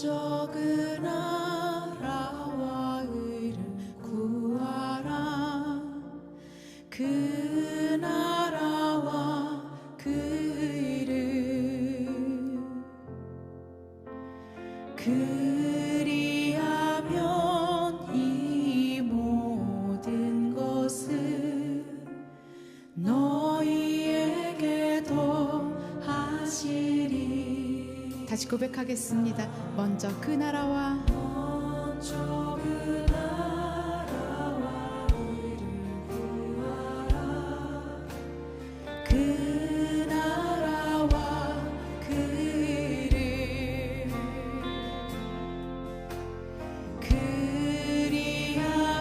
먼저 그 나라와 의를 구하라. 그 나라와 그 의를 그리하면 이 모든 것을 너희에게 더하시리. 다시 고백하겠습니다. 먼저 그 나라와 그 나라와 그 의를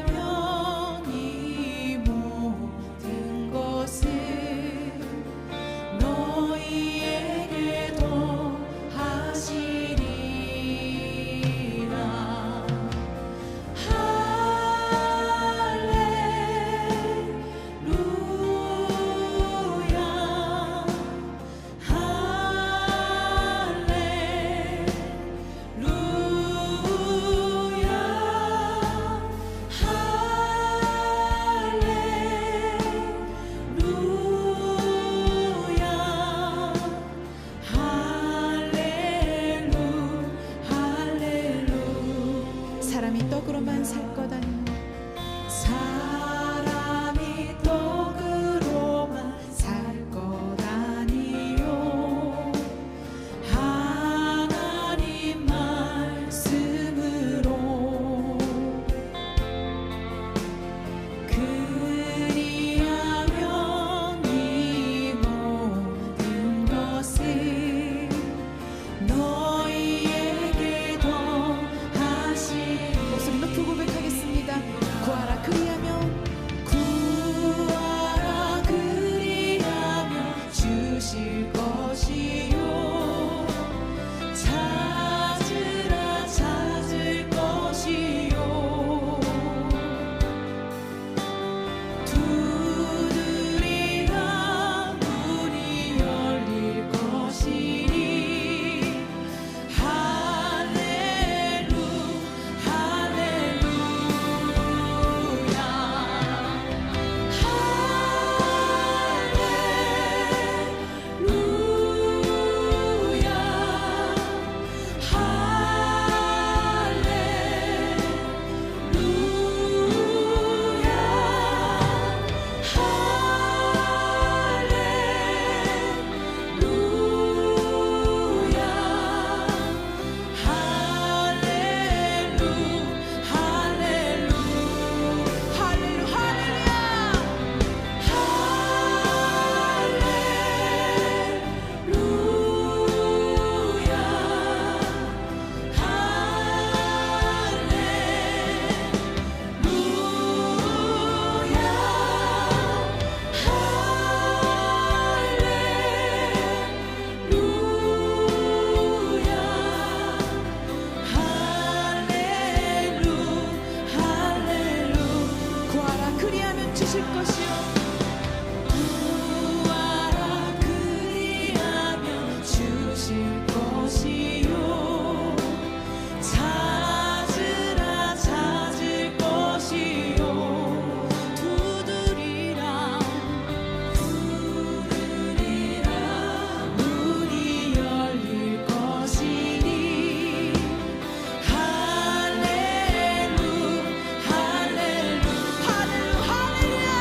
그리하면 이 모든 것을 너희에게 더하시리라. 사람이 떡으로만 살 것 아니요 사람이 떡으로만 살 것 아니요 하나님 말씀으로 그리하면 이 모든 것을 너희에게 더하시리. 목소리 높이 고백하겠습니다. 구하라 그리하면 주실 것이요 찾으라 찾을 것이요 두드리라 문이 열릴 것이니 할렐루 할렐루야 구하라 그리하면 주실 것이요 구하라 그리하면 주실 것이요 찾으라 찾을 것이요 두드리라 문이 열릴 것이니 할렐루 할렐루 할렐루야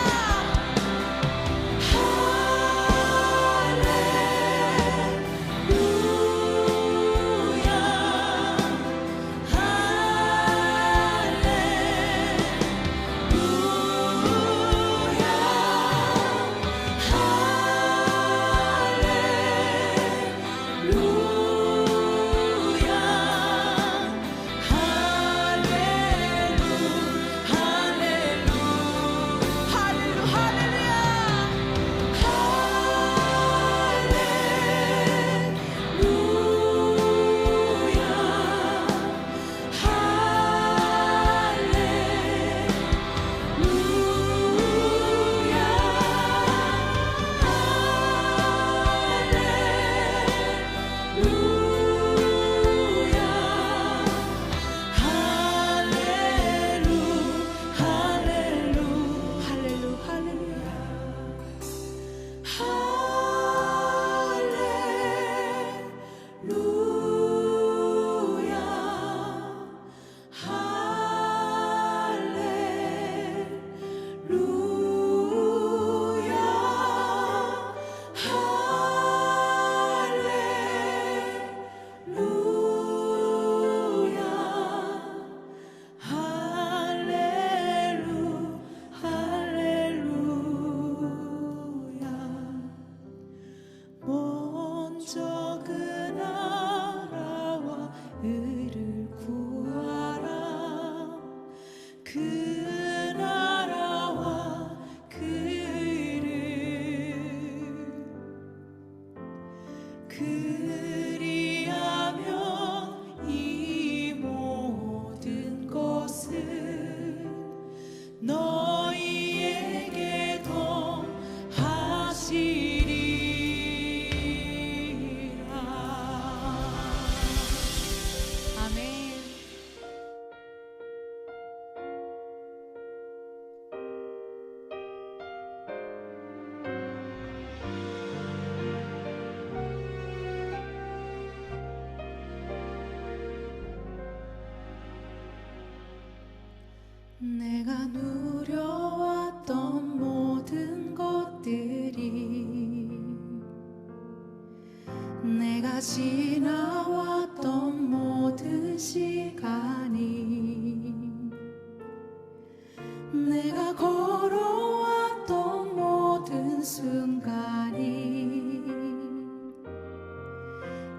내가 걸어왔던 모든 순간이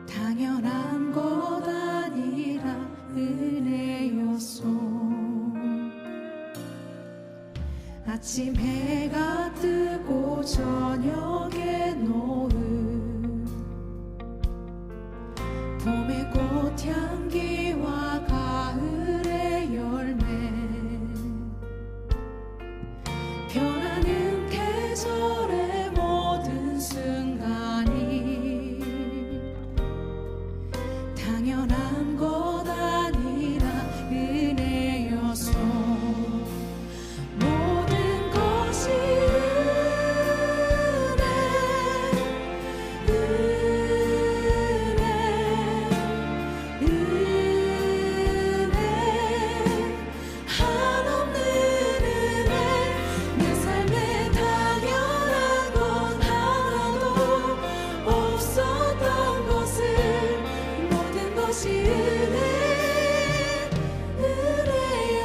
당연한 것 아니라 은혜였소. 아침 해가 뜨고 저녁에 노을, 봄의 꽃향기와 가을의 열매, 변하는 계절의 모든 순간이 당연한 것 아니라 은혜였소. 모든 것이 한없는 은혜. 내 삶에 당연한 건 하나도 없었던 것을 모든 것이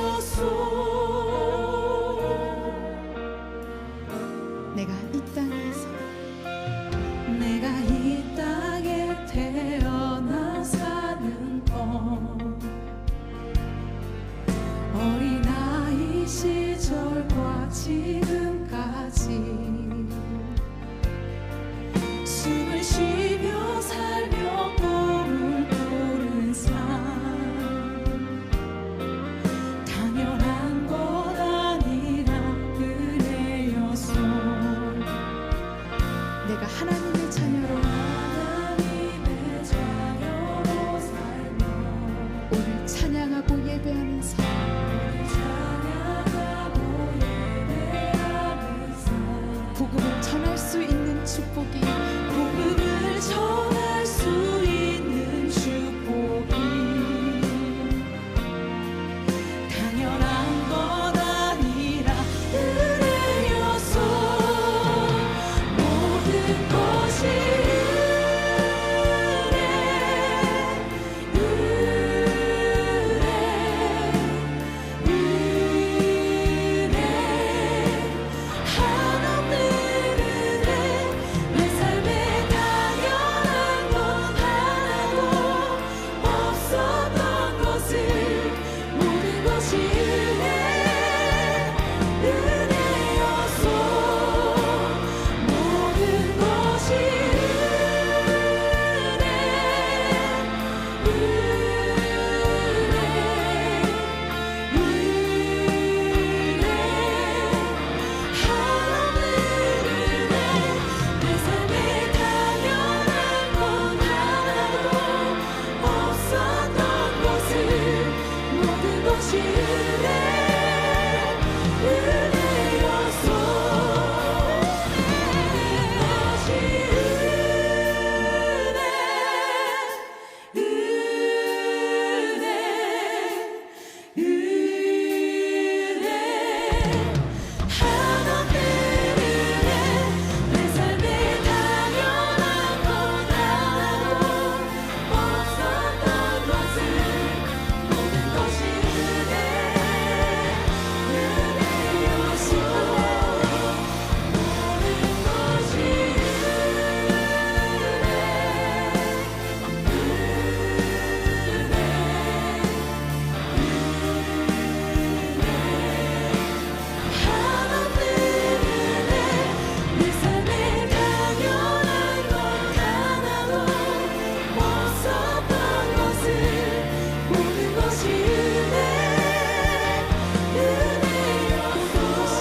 은혜였소. 내가 이 땅에서 내가 이 땅에 태어나 사는 것, 어린아이 시절과 지금까지 숨을 쉬며 살며 꿈을 꾸는 삶, 당연한 것 아니라 은혜였소. 내가 하나님의 자녀로 하나님의 자녀로 살며 오늘 찬양하고 예배하는 삶, 찬양하고 예배하는 삶, 복음을 전할 수 있는 축복이 복음을 전할 수 있는 축복이 당연한 것 아니라 은혜였소. 모든 것이 은혜, 한없는 은혜. 내 삶에 당연한 건 하나도 없었던 것을 모든 것이 은혜였소. 모든 것이 한없는 은혜. 내 삶에 당연한 건 하나도 없었던 것을 모든 것이 은혜였소. 한없는 은혜. 내 삶에 당연한 건 하나도 없었던 것을 모든 것이 은혜였소. 모든 것이 한없는 은혜. 내 삶에 당연한 건 하나도 없었던 것을 모든 것이 은혜였소.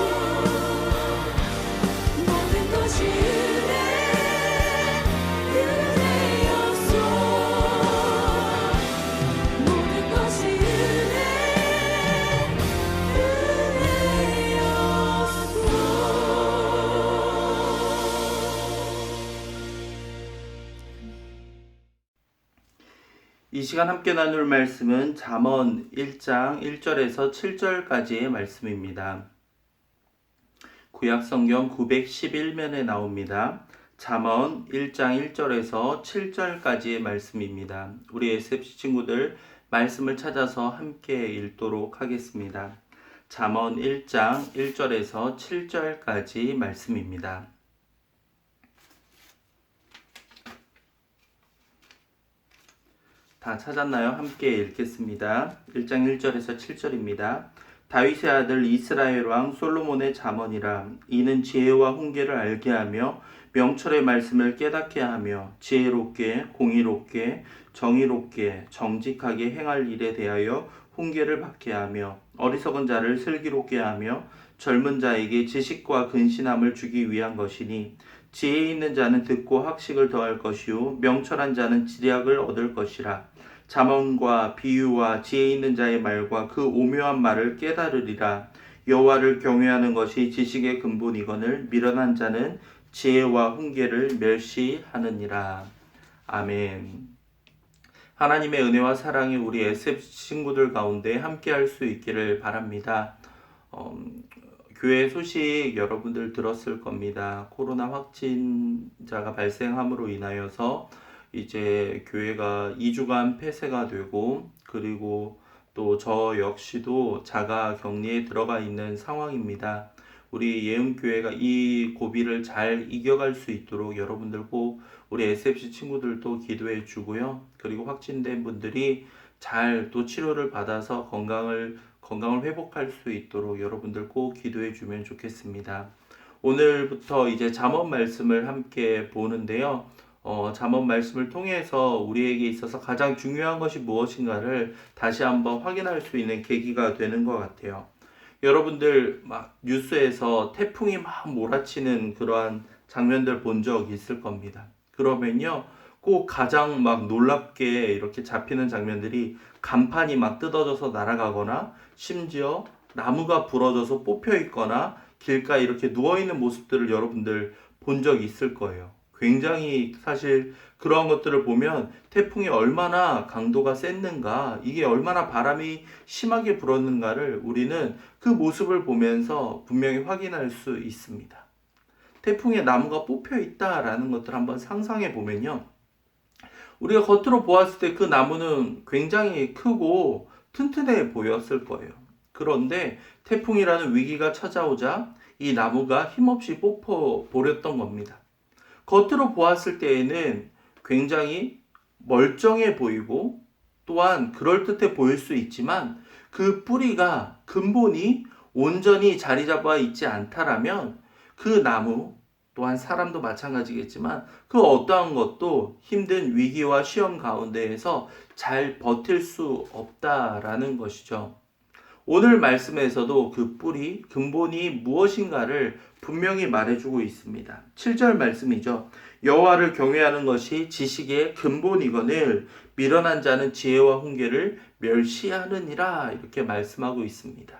모든 것이 은혜였소. 모든 것이 이 시간 함께 나눌 말씀은 잠언 1장 1절에서 7절까지의 말씀입니다. 구약성경 911면에 나옵니다. 잠언 1장 1절에서 7절까지의 말씀입니다. 우리 SFC 친구들 말씀을 찾아서 함께 읽도록 하겠습니다. 잠언 1장 1절에서 7절까지 말씀입니다. 다 찾았나요? 함께 읽겠습니다. 1장 1절에서 7절입니다. 다윗의 아들 이스라엘 왕 솔로몬의 잠언이라. 이는 지혜와 훈계를 알게 하며 명철의 말씀을 깨닫게 하며 지혜롭게 공의롭게 정의롭게 정직하게 행할 일에 대하여 훈계를 받게 하며 어리석은 자를 슬기롭게 하며 젊은 자에게 지식과 근신함을 주기 위한 것이니 지혜 있는 자는 듣고 학식을 더할 것이요 명철한 자는 지략을 얻을 것이라. 잠언과 비유와 지혜 있는 자의 말과 그 오묘한 말을 깨달으리라. 여호와를 경외하는 것이 지식의 근본이거늘 미련한 자는 지혜와 훈계를 멸시하느니라. 아멘. 하나님의 은혜와 사랑이 우리 SF 친구들 가운데 함께 할 수 있기를 바랍니다. 교회 소식 여러분들 들었을 겁니다. 코로나 확진자가 발생함으로 인하여서 이제 교회가 2주간 폐쇄가 되고, 그리고 또 저 역시도 자가 격리에 들어가 있는 상황입니다. 우리 예은교회가 이 고비를 잘 이겨갈 수 있도록 여러분들 꼭 우리 SFC 친구들도 기도해 주고요. 그리고 확진된 분들이 잘 또 치료를 받아서 건강을 회복할 수 있도록 여러분들 꼭 기도해 주면 좋겠습니다. 오늘부터 이제 잠언 말씀을 함께 보는데요. 잠언 말씀을 통해서 우리에게 있어서 가장 중요한 것이 무엇인가를 다시 한번 확인할 수 있는 계기가 되는 것 같아요. 여러분들 막 뉴스에서 태풍이 막 몰아치는 그러한 장면들 본 적 있을 겁니다. 그러면요, 꼭 가장 막 놀랍게 이렇게 잡히는 장면들이 간판이 막 뜯어져서 날아가거나 심지어 나무가 부러져서 뽑혀 있거나 길가에 이렇게 누워있는 모습들을 여러분들 본 적 있을 거예요. 굉장히 사실 그런 것들을 보면 태풍이 얼마나 강도가 셌는가, 이게 얼마나 바람이 심하게 불었는가를 우리는 그 모습을 보면서 분명히 확인할 수 있습니다. 태풍에 나무가 뽑혀 있다라는 것들 한번 상상해 보면요, 우리가 겉으로 보았을 때 그 나무는 굉장히 크고 튼튼해 보였을 거예요. 그런데 태풍이라는 위기가 찾아오자 이 나무가 힘없이 뽑혀 버렸던 겁니다. 겉으로 보았을 때에는 굉장히 멀쩡해 보이고 또한 그럴듯해 보일 수 있지만 그 뿌리가, 근본이 온전히 자리 잡아 있지 않다라면 그 나무 또한 사람도 마찬가지겠지만 그 어떠한 것도 힘든 위기와 시험 가운데에서 잘 버틸 수 없다라는 것이죠. 오늘 말씀에서도 그 뿌리, 근본이 무엇인가를 분명히 말해주고 있습니다. 7절 말씀이죠. 여호와를 경외하는 것이 지식의 근본이거늘 미련한 자는 지혜와 훈계를 멸시하느니라, 이렇게 말씀하고 있습니다.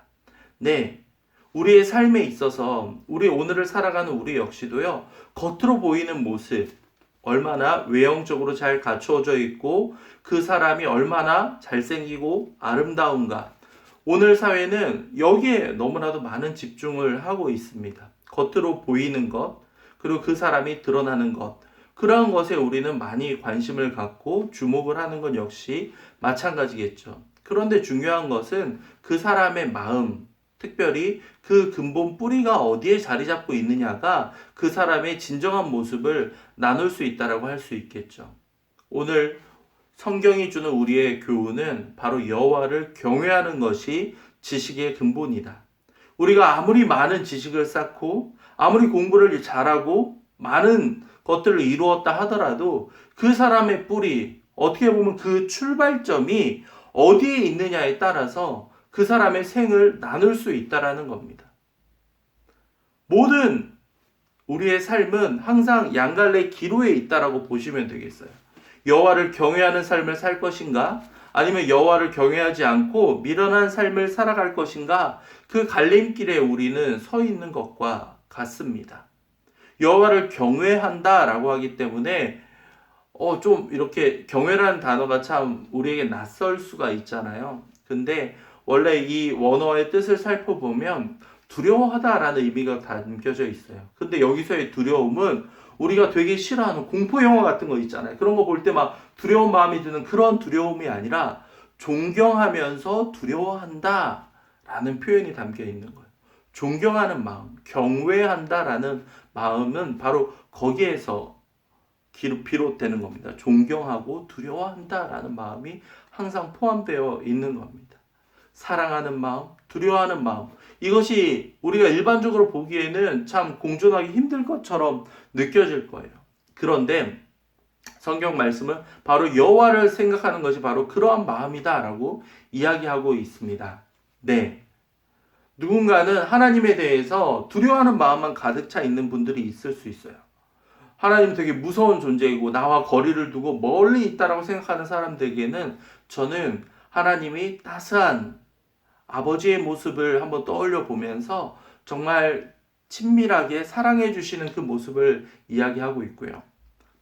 네, 우리의 삶에 있어서 우리 오늘을 살아가는 우리 역시도요, 겉으로 보이는 모습, 얼마나 외형적으로 잘 갖추어져 있고 그 사람이 얼마나 잘생기고 아름다운가, 오늘 사회는 여기에 너무나도 많은 집중을 하고 있습니다. 겉으로 보이는 것, 그리고 그 사람이 드러나는 것, 그러한 것에 우리는 많이 관심을 갖고 주목을 하는 것 역시 마찬가지겠죠. 그런데 중요한 것은 그 사람의 마음, 특별히 그 근본 뿌리가 어디에 자리 잡고 있느냐가 그 사람의 진정한 모습을 나눌 수 있다라고 할 수 있겠죠. 오늘 성경이 주는 우리의 교훈은 바로 여호와를 경외하는 것이 지식의 근본이다. 우리가 아무리 많은 지식을 쌓고 아무리 공부를 잘하고 많은 것들을 이루었다 하더라도 그 사람의 뿌리, 어떻게 보면 그 출발점이 어디에 있느냐에 따라서 그 사람의 생을 나눌 수 있다라는 겁니다. 모든 우리의 삶은 항상 양갈래 기로에 있다라고 보시면 되겠어요. 여호와를 경외하는 삶을 살 것인가? 아니면 여호와를 경외하지 않고 미련한 삶을 살아갈 것인가? 그 갈림길에 우리는 서 있는 것과 같습니다. 여호와를 경외한다라고 하기 때문에 좀 이렇게 경외라는 단어가 참 우리에게 낯설 수가 있잖아요. 근데 원래 이 원어의 뜻을 살펴보면 두려워하다라는 의미가 담겨져 있어요. 근데 여기서의 두려움은 우리가 되게 싫어하는 공포 영화 같은 거 있잖아요. 그런 거 볼 때 막 두려운 마음이 드는 그런 두려움이 아니라 존경하면서 두려워한다 라는 표현이 담겨 있는 거예요. 존경하는 마음, 경외한다라는 마음은 바로 거기에서 비롯되는 겁니다. 존경하고 두려워한다라는 마음이 항상 포함되어 있는 겁니다. 사랑하는 마음, 두려워하는 마음. 이것이 우리가 일반적으로 보기에는 참 공존하기 힘들 것처럼 느껴질 거예요. 그런데 성경 말씀은 바로 여호와를 생각하는 것이 바로 그러한 마음이다라고 이야기하고 있습니다. 네. 누군가는 하나님에 대해서 두려워하는 마음만 가득 차 있는 분들이 있을 수 있어요. 하나님은 되게 무서운 존재이고 나와 거리를 두고 멀리 있다라고 생각하는 사람들에게는 저는 하나님이 따스한 아버지의 모습을 한번 떠올려 보면서 정말 친밀하게 사랑해 주시는 그 모습을 이야기하고 있고요.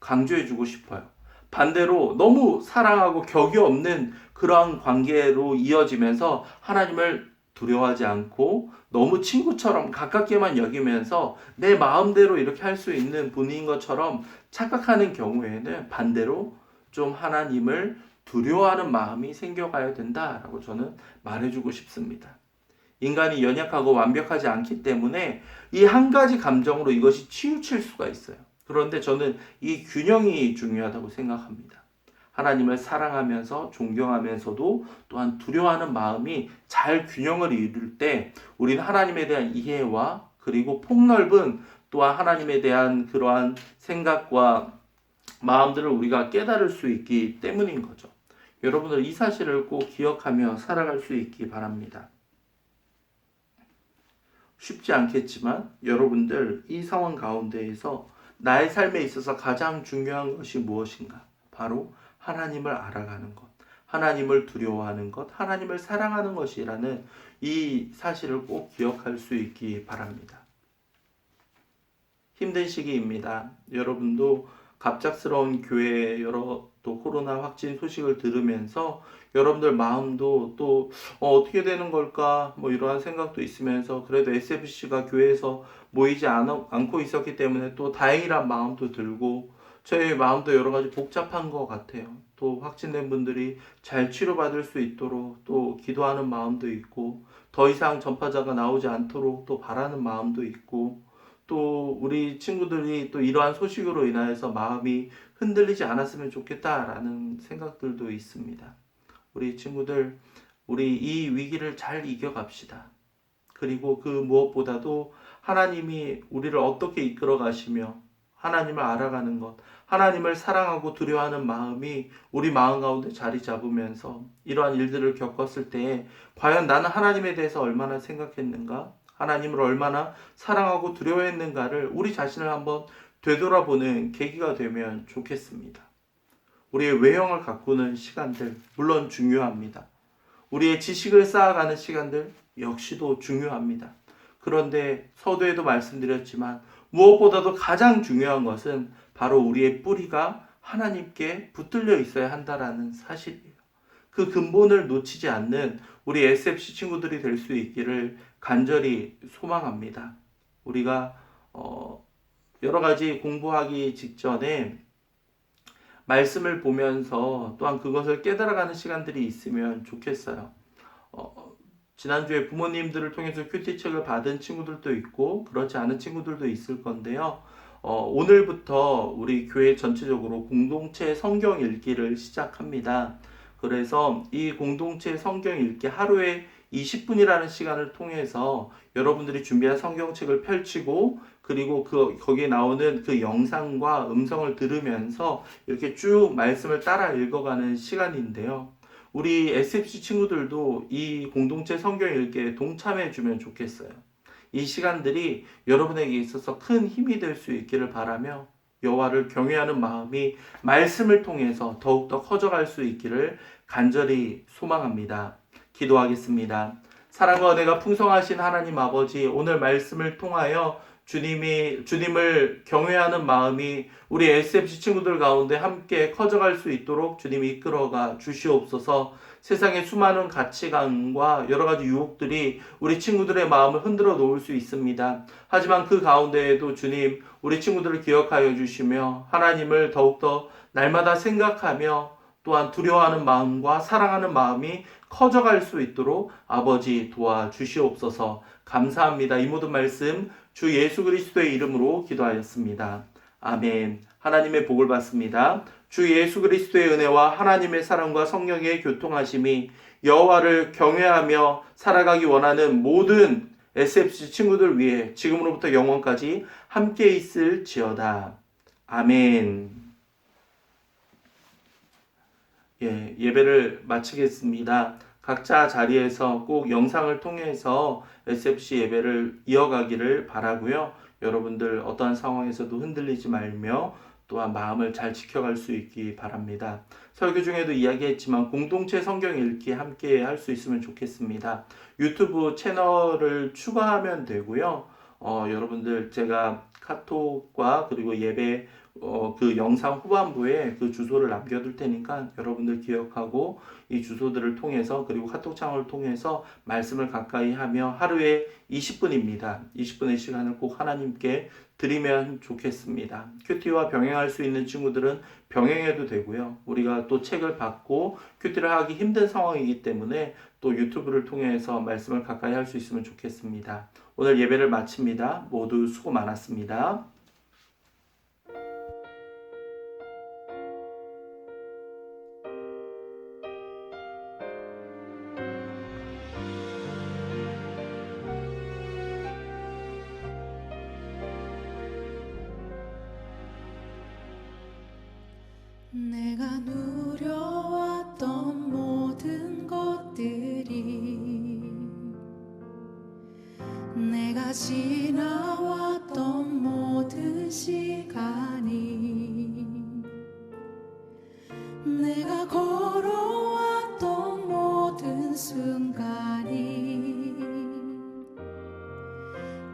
강조해 주고 싶어요. 반대로 너무 사랑하고 격이 없는 그러한 관계로 이어지면서 하나님을 두려워하지 않고 너무 친구처럼 가깝게만 여기면서 내 마음대로 이렇게 할 수 있는 분인 것처럼 착각하는 경우에는 반대로 좀 하나님을 두려워하는 마음이 생겨가야 된다라고 저는 말해주고 싶습니다. 인간이 연약하고 완벽하지 않기 때문에 이 한 가지 감정으로 이것이 치우칠 수가 있어요. 그런데 저는 이 균형이 중요하다고 생각합니다. 하나님을 사랑하면서 존경하면서도 또한 두려워하는 마음이 잘 균형을 이룰 때 우리는 하나님에 대한 이해와 그리고 폭넓은 또한 하나님에 대한 그러한 생각과 마음들을 우리가 깨달을 수 있기 때문인 거죠. 여러분들 이 사실을 꼭 기억하며 살아갈 수 있기 바랍니다. 쉽지 않겠지만 여러분들 이 상황 가운데에서 나의 삶에 있어서 가장 중요한 것이 무엇인가? 바로 하나님을 알아가는 것, 하나님을 두려워하는 것, 하나님을 사랑하는 것이라는 이 사실을 꼭 기억할 수 있기 바랍니다. 힘든 시기입니다. 여러분도 갑작스러운 교회 여러 또 코로나 확진 소식을 들으면서 여러분들 마음도 또 어떻게 되는 걸까 뭐 이러한 생각도 있으면서 그래도 SFC가 교회에서 모이지 않고 있었기 때문에 또 다행이란 마음도 들고 저희 마음도 여러 가지 복잡한 것 같아요. 또 확진된 분들이 잘 치료받을 수 있도록 또 기도하는 마음도 있고 더 이상 전파자가 나오지 않도록 또 바라는 마음도 있고 또 우리 친구들이 또 이러한 소식으로 인하여서 마음이 흔들리지 않았으면 좋겠다라는 생각들도 있습니다. 우리 친구들, 우리 이 위기를 잘 이겨갑시다. 그리고 그 무엇보다도 하나님이 우리를 어떻게 이끌어 가시며 하나님을 알아가는 것, 하나님을 사랑하고 두려워하는 마음이 우리 마음 가운데 자리 잡으면서 이러한 일들을 겪었을 때 과연 나는 하나님에 대해서 얼마나 생각했는가? 하나님을 얼마나 사랑하고 두려워했는가를 우리 자신을 한번 되돌아보는 계기가 되면 좋겠습니다. 우리의 외형을 가꾸는 시간들 물론 중요합니다. 우리의 지식을 쌓아가는 시간들 역시도 중요합니다. 그런데 서두에도 말씀드렸지만 무엇보다도 가장 중요한 것은 바로 우리의 뿌리가 하나님께 붙들려 있어야 한다라는 사실이에요. 그 근본을 놓치지 않는 우리 SFC 친구들이 될 수 있기를 간절히 소망합니다. 우리가 여러 가지 공부하기 직전에 말씀을 보면서 또한 그것을 깨달아가는 시간들이 있으면 좋겠어요. 지난주에 부모님들을 통해서 큐티책을 받은 친구들도 있고 그렇지 않은 친구들도 있을 건데요. 오늘부터 우리 교회 전체적으로 공동체 성경 읽기를 시작합니다. 그래서 이 공동체 성경 읽기 하루에 20분이라는 시간을 통해서 여러분들이 준비한 성경책을 펼치고 그리고 거기에 나오는 그 영상과 음성을 들으면서 이렇게 쭉 말씀을 따라 읽어가는 시간인데요. 우리 SFC 친구들도 이 공동체 성경 읽기에 동참해 주면 좋겠어요. 이 시간들이 여러분에게 있어서 큰 힘이 될 수 있기를 바라며 여호와를 경외하는 마음이 말씀을 통해서 더욱더 커져갈 수 있기를 간절히 소망합니다. 기도하겠습니다. 사랑과 은혜가 풍성하신 하나님 아버지, 오늘 말씀을 통하여 주님을 경외하는 마음이 우리 SFC 친구들 가운데 함께 커져갈 수 있도록 주님이 이끌어가 주시옵소서. 세상의 수많은 가치관과 여러 가지 유혹들이 우리 친구들의 마음을 흔들어 놓을 수 있습니다. 하지만 그 가운데에도 주님, 우리 친구들을 기억하여 주시며 하나님을 더욱더 날마다 생각하며 또한 두려워하는 마음과 사랑하는 마음이 커져갈 수 있도록 아버지 도와주시옵소서. 감사합니다. 이 모든 말씀 주 예수 그리스도의 이름으로 기도하였습니다. 아멘. 하나님의 복을 받습니다. 주 예수 그리스도의 은혜와 하나님의 사랑과 성령의 교통하심이 여호와를 경외하며 살아가기 원하는 모든 SFC 친구들 위해 지금으로부터 영원까지 함께 있을지어다. 아멘. 예배를 마치겠습니다. 각자 자리에서 꼭 영상을 통해서 SFC 예배를 이어가기를 바라고요. 여러분들 어떠한 상황에서도 흔들리지 말며 또한 마음을 잘 지켜갈 수 있기 바랍니다. 설교 중에도 이야기했지만 공동체 성경 읽기 함께 할 수 있으면 좋겠습니다. 유튜브 채널을 추가하면 되고요. 여러분들 제가 카톡과 그리고 예배 그 영상 후반부에 그 주소를 남겨둘 테니까 여러분들 기억하고 이 주소들을 통해서 그리고 카톡창을 통해서 말씀을 가까이 하며 하루에 20분입니다. 20분의 시간을 꼭 하나님께 드리면 좋겠습니다. 큐티와 병행할 수 있는 친구들은 병행해도 되고요. 우리가 또 책을 받고 큐티를 하기 힘든 상황이기 때문에 또 유튜브를 통해서 말씀을 가까이 할 수 있으면 좋겠습니다. 오늘 예배를 마칩니다. 모두 수고 많았습니다. 내가 누려왔던 모든 것들이 내가 지나왔던 모든 시간이 내가 걸어왔던 모든 순간이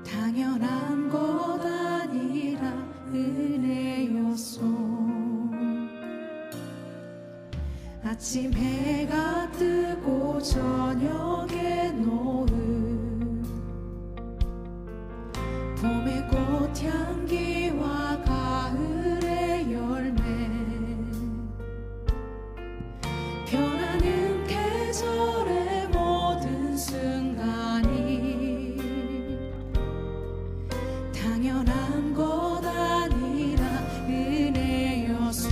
당연한 것 아니라 은혜였소. 아침 해가 뜨고 저녁에 노을 봄의 꽃향기와 가을의 열매 변하는 계절의 모든 순간이 당연한 것 아니라 은혜였소.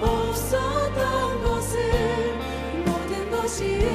없었던 것을 모든 것이